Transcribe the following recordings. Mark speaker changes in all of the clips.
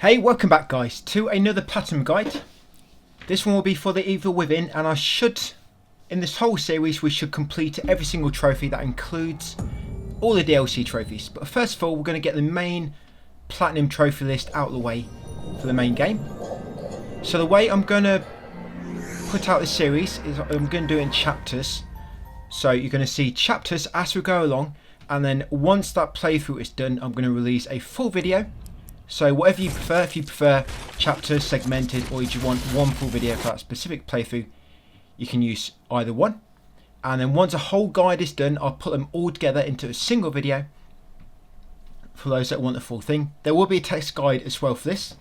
Speaker 1: Hey, welcome back guys to another Platinum Guide. This one will be for the Evil Within, and in this whole series we should complete every single trophy that includes all the DLC trophies. But first of all, we're going to get the main Platinum trophy list out of the way for the main game. So the way I'm going to put out this series is I'm going to do it in chapters. So you're going to see chapters as we go along, and then once that playthrough is done, I'm going to release a full video. So whatever you prefer, if you prefer chapters, segmented, or you just want one full video for that specific playthrough, you can use either one. And then once a whole guide is done, I'll put them all together into a single video for those that want the full thing. There will be a text guide as well for this.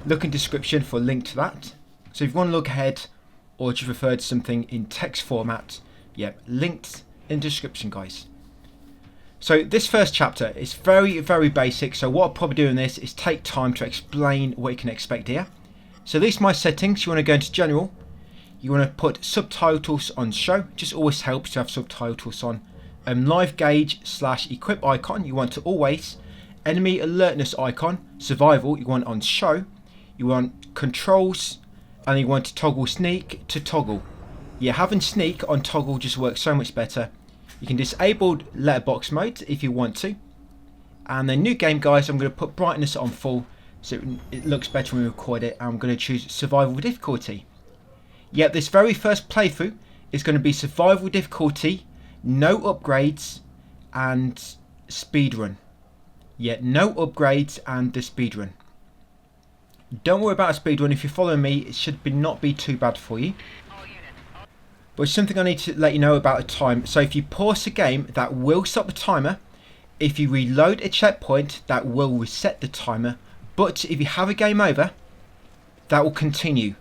Speaker 1: Look in description for a link to that. So if you want to look ahead or just refer to something in text format, linked in the description, guys. So this first chapter is very basic, so what I'll probably do in this is take time to explain what you can expect here. So these are my settings. You want to go into general, you want to put subtitles on show, just always helps to have subtitles on. Live gauge / equip icon you want to always, enemy alertness icon, survival you want on show, you want controls, and you want to toggle sneak to toggle. Having sneak on toggle just works so much better. You can disable letterbox mode if you want to. And then new game, guys, I'm going to put brightness on full so it looks better when we record it. I'm going to choose survival difficulty. This very first playthrough is going to be survival difficulty, no upgrades, and speedrun. No upgrades and the speedrun. Don't worry about a speedrun. If you're following me, it should not be too bad for you. But it's something I need to let you know about a time. So if you pause the game, that will stop the timer. If you reload a checkpoint, that will reset the timer. But if you have a game over, that will continue.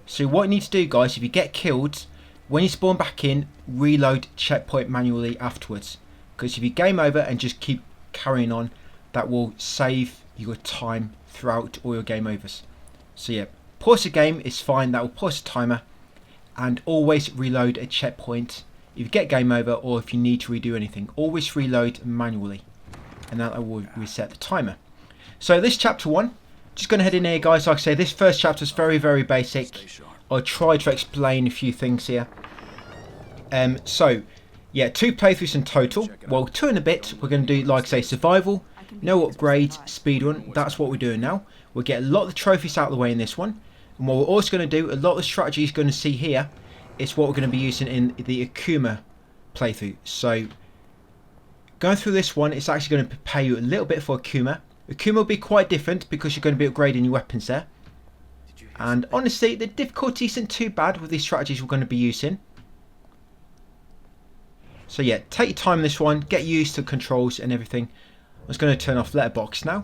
Speaker 1: So what you need to do, guys, if you get killed, when you spawn back in, reload checkpoint manually afterwards. Because if you game over and just keep carrying on, that will save your time throughout all your game overs. So pause the game is fine. That will pause the timer. And always reload a checkpoint if you get game over, or if you need to redo anything, always reload manually, and that will reset the timer. So this chapter 1, just going to head in here, guys. Like I say, this first chapter is very basic. I'll try to explain a few things here. So 2 playthroughs in total. Well, 2 and a bit. We're going to do, like I say, survival, no upgrades, speedrun. That's what we're doing now. We'll get a lot of the trophies out of the way in this one. And what we're also going to do, a lot of the strategy you're going to see here is what we're going to be using in the Akuma playthrough. So going through this one, it's actually going to prepare you a little bit for Akuma. Akuma will be quite different because you're going to be upgrading your weapons there. And honestly, the difficulty isn't too bad with these strategies we're going to be using. So take your time in this one, get used to controls and everything. I'm just going to turn off letterbox now.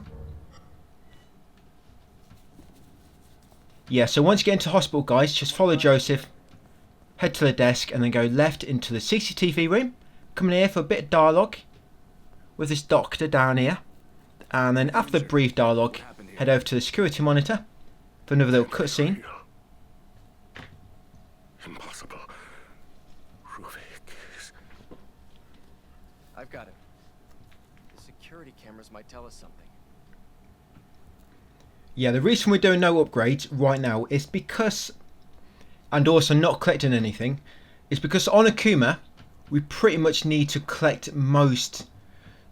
Speaker 1: So once you get into hospital, guys, just follow Joseph, head to the desk, and then go left into the CCTV room. Come in here for a bit of dialogue with this doctor down here. And then after the brief dialogue, head over to the security monitor for another little cutscene.
Speaker 2: Impossible.
Speaker 3: I've got it. The security cameras might tell us something.
Speaker 1: The reason we're doing no upgrades right now is because, and also not collecting anything, is because on Akuma, we pretty much need to collect most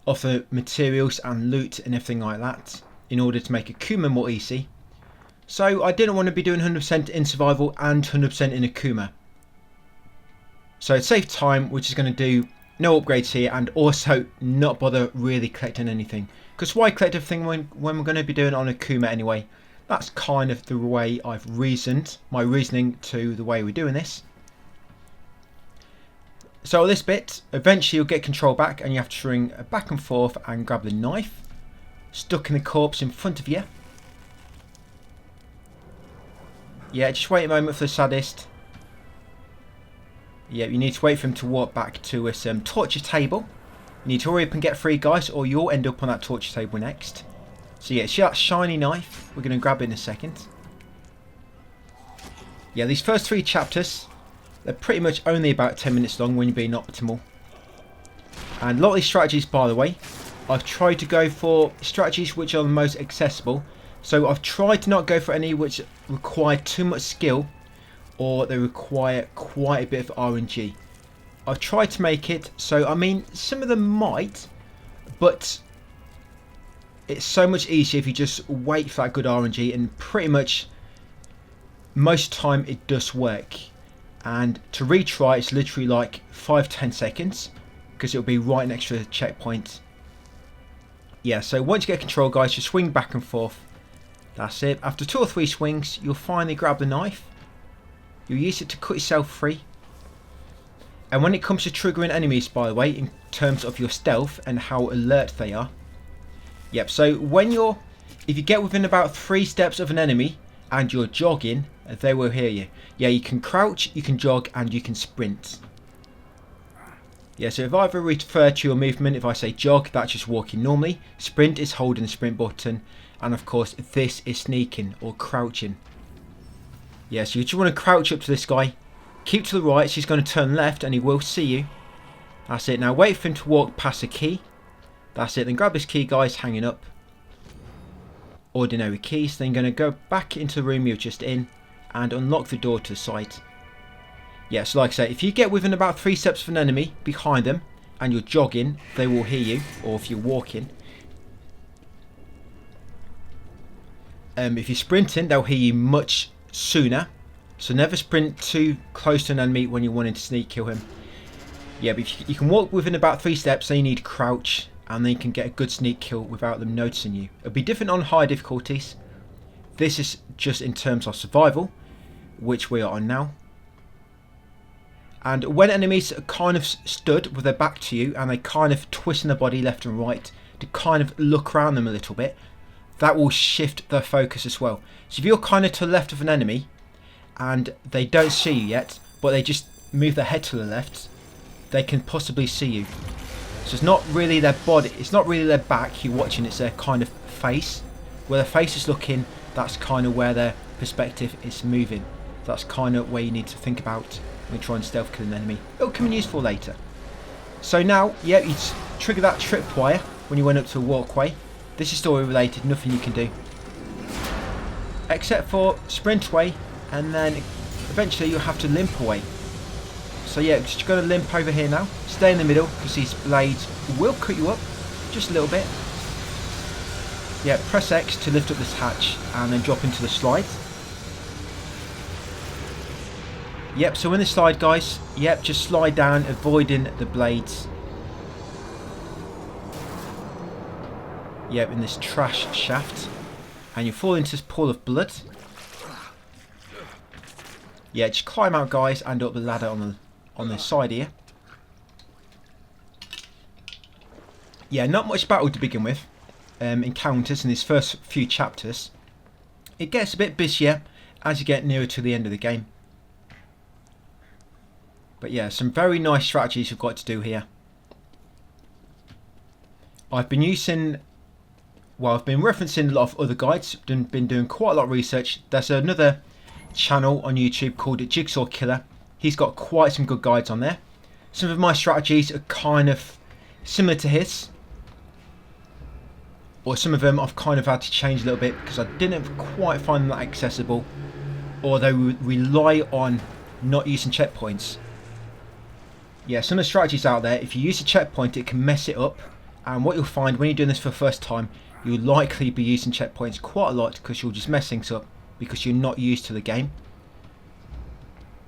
Speaker 1: of the materials and loot and everything like that in order to make Akuma more easy. So I didn't want to be doing 100% in survival and 100% in Akuma. So to save time, we're just going to do no upgrades here and also not bother really collecting anything. Because why collect everything when we're going to be doing it on Akuma anyway? That's kind of the way I've reasoned, my reasoning to the way we're doing this. So this bit, eventually you'll get control back and you have to swing back and forth and grab the knife stuck in the corpse in front of you. Just wait a moment for the sadist. You need to wait for him to walk back to his torture table. You need to hurry up and get free, guys, or you'll end up on that torture table next. So see that shiny knife? We're going to grab it in a second. These first 3 chapters, they're pretty much only about 10 minutes long when you're being optimal. And a lot of these strategies, by the way, I've tried to go for strategies which are the most accessible. So I've tried to not go for any which require too much skill or they require quite a bit of RNG. I've tried to make it so, I mean, some of them might, but it's so much easier if you just wait for that good RNG, and pretty much most time it does work. And to retry, it's literally like 5-10 seconds because it'll be right next to the checkpoint. Yeah, so once you get control, guys, just swing back and forth. That's it. After 2 or 3 swings, you'll finally grab the knife. You'll use it to cut yourself free. And when it comes to triggering enemies, by the way, in terms of your stealth and how alert they are. Yep, so if you get within about 3 steps of an enemy and you're jogging, they will hear you. Yeah, you can crouch, you can jog, and you can sprint. Yeah, so if I ever refer to your movement, if I say jog, that's just walking normally. Sprint is holding the sprint button. And of course, this is sneaking or crouching. Yeah, so you just want to crouch up to this guy. Keep to the right, so he's going to turn left and he will see you. That's it. Now wait for him to walk past a key. That's it. Then grab this key, guys, hanging up. Ordinary keys. Then going to go back into the room you're just in and unlock the door to the side. Yeah, so like I say, if you get within about 3 steps of an enemy behind them and you're jogging, they will hear you. Or if you're walking. If you're sprinting, they'll hear you much sooner. So never sprint too close to an enemy when you're wanting to sneak kill him. Yeah, but if you can walk within about 3 steps, then you need to crouch. And then you can get a good sneak kill without them noticing you. It'll be different on high difficulties. This is just in terms of survival, which we are on now. And when enemies are kind of stood with their back to you and they kind of twist in their body left and right to kind of look around them a little bit, that will shift their focus as well. So if you're kind of to the left of an enemy and they don't see you yet, but they just move their head to the left, they can possibly see you. So it's not really their body, it's not really their back you're watching, it's their kind of face. Where their face is looking, that's kind of where their perspective is moving. That's kind of where you need to think about when trying to stealth kill an enemy. It'll come in useful later. So now, yeah, you trigger that tripwire when you went up to a walkway. This is story related, nothing you can do. Except for sprint away, and then eventually you'll have to limp away. So yeah, just going to limp over here now. Stay in the middle, because these blades will cut you up, just a little bit. Yeah, press X to lift up this hatch, and then drop into the slide. Yep, so in the slide, guys, yep, just slide down, avoiding the blades. Yep, in this trash shaft. And you fall into this pool of blood. Yeah, just climb out, guys, and up the ladder on the side here. Yeah, not much battle to begin with. Encounters in these first few chapters. It gets a bit busier as you get nearer to the end of the game. But yeah, some very nice strategies you've got to do here. I've been referencing a lot of other guides, been doing quite a lot of research. There's another channel on YouTube called JigzawKiller. He's got quite some good guides on there. Some of my strategies are kind of similar to his. Or some of them I've kind of had to change a little bit because I didn't quite find them that accessible. Or they rely on not using checkpoints. Yeah, some of the strategies out there, if you use a checkpoint, it can mess it up. And what you'll find when you're doing this for the first time, you'll likely be using checkpoints quite a lot because you'll just mess things up because you're not used to the game.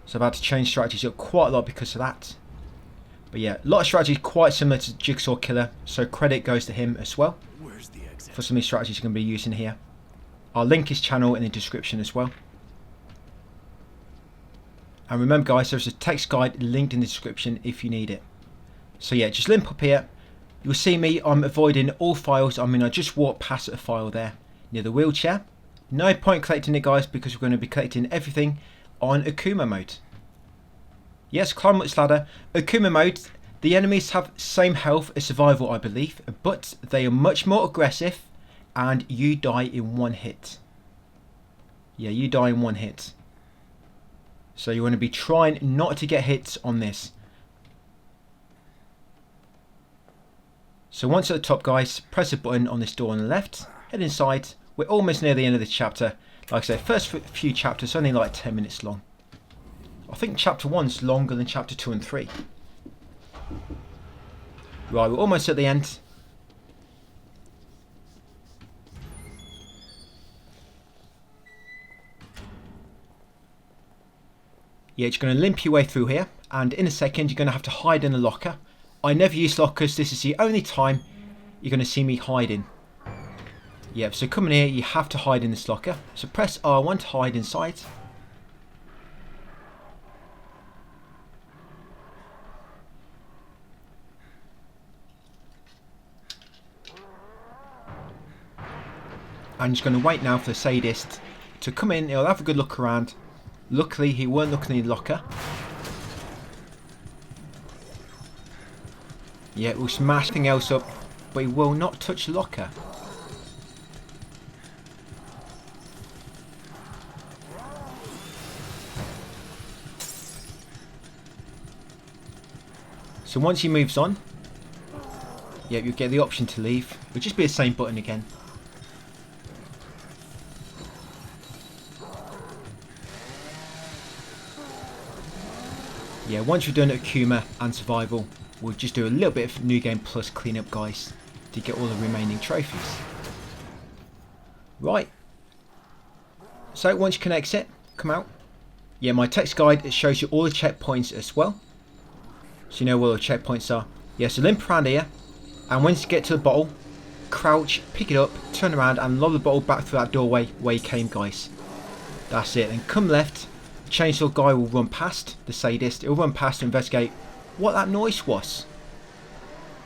Speaker 1: So I've had to change strategies up quite a lot because of that. But yeah, a lot of strategies quite similar to JigzawKiller, so credit goes to him as well for some of these strategies you're going to be using here. I'll link his channel in the description as well. And remember, guys, there's a text guide linked in the description if you need it. So yeah, just limp up here. You'll see me, I'm avoiding all files. I mean, I just walked past a file there near the wheelchair. No point collecting it, guys, because we're going to be collecting everything on Akuma mode. Yes, climb up this ladder. Akuma mode, the enemies have same health as survival, I believe, but they are much more aggressive and you die in one hit. Yeah, you die in one hit. So you want to be trying not to get hits on this. So once at the top, guys, press a button on this door on the left, head inside, we're almost near the end of this chapter. Like I said, first few chapters only like 10 minutes long. I think chapter 1's longer than chapter 2 and 3. Right, we're almost at the end. Yeah, you're going to limp your way through here, and in a second you're going to have to hide in a locker. I never use lockers, this is the only time you're going to see me hiding. Yep, so coming here, you have to hide in this locker. So press R1 to hide inside. And just going to wait now for the sadist to come in. He'll have a good look around. Luckily, he weren't looking in the locker. Yeah, we'll smash everything else up, but he will not touch the locker. So once he moves on, yeah, you'll get the option to leave. It'll just be the same button again. Yeah, once you're done at Akuma and Survival, we'll just do a little bit of New Game Plus cleanup, guys, to get all the remaining trophies. Right. So once you can exit, come out. Yeah, my text guide, it shows you all the checkpoints as well. So you know where the checkpoints are. Yeah, so limp around here, and once you get to the bottle, crouch, pick it up, turn around and lob the bottle back through that doorway where you came, guys. That's it. And come left, the chainsaw guy will run past, the sadist. He'll run past to investigate what that noise was.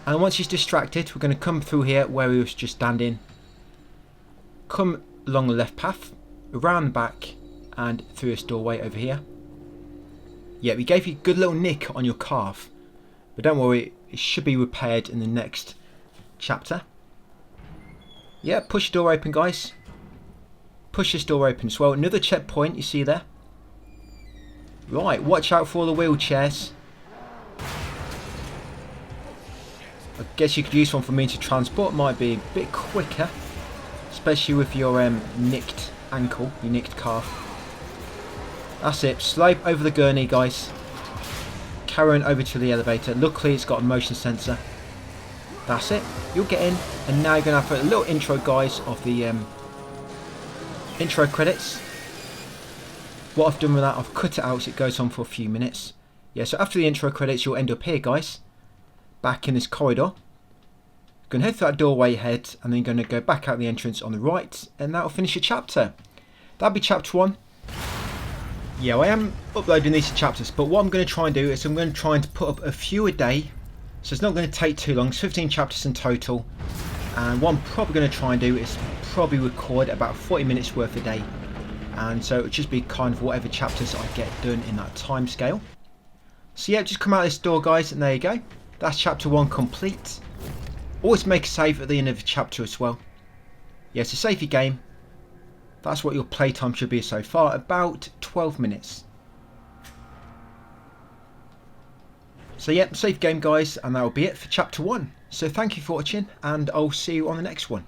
Speaker 1: And once he's distracted, we're going to come through here where he was just standing. Come along the left path, around the back, and through this doorway over here. Yeah, we gave you a good little nick on your calf. But don't worry, it should be repaired in the next chapter. Yeah, push the door open, guys. Push this door open as well. Another checkpoint, you see there. Right, watch out for all the wheelchairs. I guess you could use one for me to transport. Might be a bit quicker. Especially with your nicked ankle, your nicked calf. That's it. Slope over the gurney, guys. Carry on over to the elevator. Luckily, it's got a motion sensor. That's it. You'll get in. And now you're going to have a little intro, guys, of the intro credits. What I've done with that, I've cut it out so it goes on for a few minutes. Yeah, so after the intro credits, you'll end up here, guys. Back in this corridor. You're going to head through that doorway ahead, and then you're going to go back out the entrance on the right, and that'll finish your chapter. That'll be chapter 1. Yeah, I am uploading these chapters, but what I'm going to try and do is I'm going to try and put up a few a day. So it's not going to take too long. It's 15 chapters in total. And what I'm probably going to try and do is probably record about 40 minutes worth a day. And so it'll just be kind of whatever chapters I get done in that time scale. So yeah, just come out this door, guys, and there you go. That's chapter 1 complete. Always make a save at the end of the chapter as well. Yeah, so save your game. That's what your playtime should be so far, about 12 minutes. So yeah, save game, guys, and that'll be it for chapter 1. So thank you for watching, and I'll see you on the next one.